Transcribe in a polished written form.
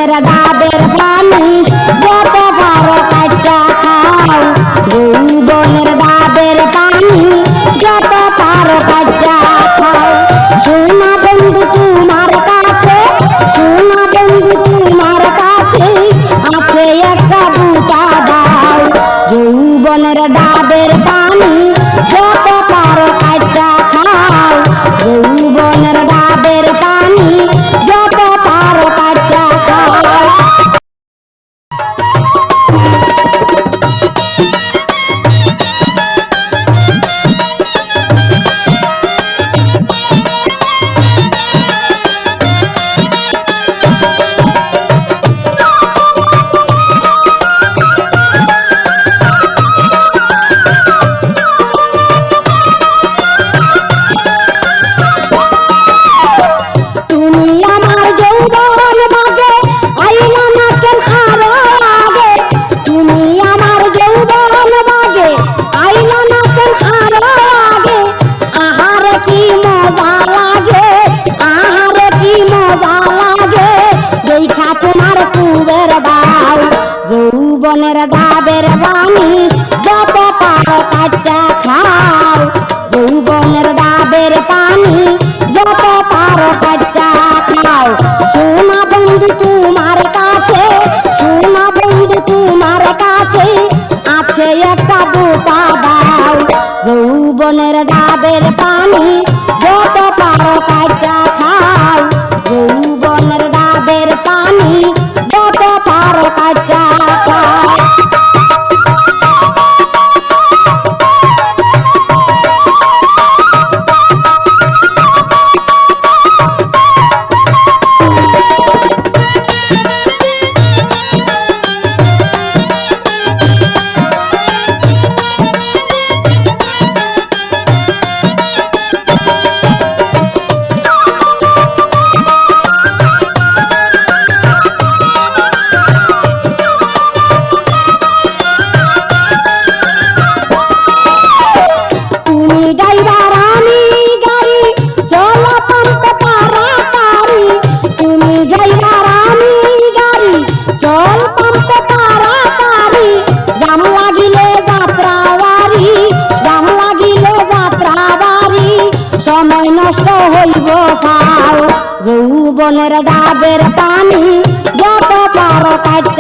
যৌবনের ডাবের পানি যত পারো কাইটা খাও যৌবনের ডাবের পানি যত পারো কাইটা খাও সোনা বন্ধু তোমার কাছে সোনা বন্ধু তোমার কাছে আছে একটা বুটা দাও যৌবনের ডাবের পানি যত পারো কাইটা খাও যৌবনের ডাবের পানি যত পারো কাইটা খাও যৌবনের ডাবের পানি যত পারো কাইটা খাও যৌবনের ডাবের পানি যত পারো কাইটা খাও সোনা বন্ধু তোমার কাছে সোনা বন্ধু তোমার কাছে আছে একটা বোকা দাও যৌবনের ডাবের পানি যত পারো কাইটা খাও যৌবনের ডাবের পানি যত পারো কাইটা সময় নষ্ট হইব খাও যৌবনের ডাবের পানি যত পারো কাইটা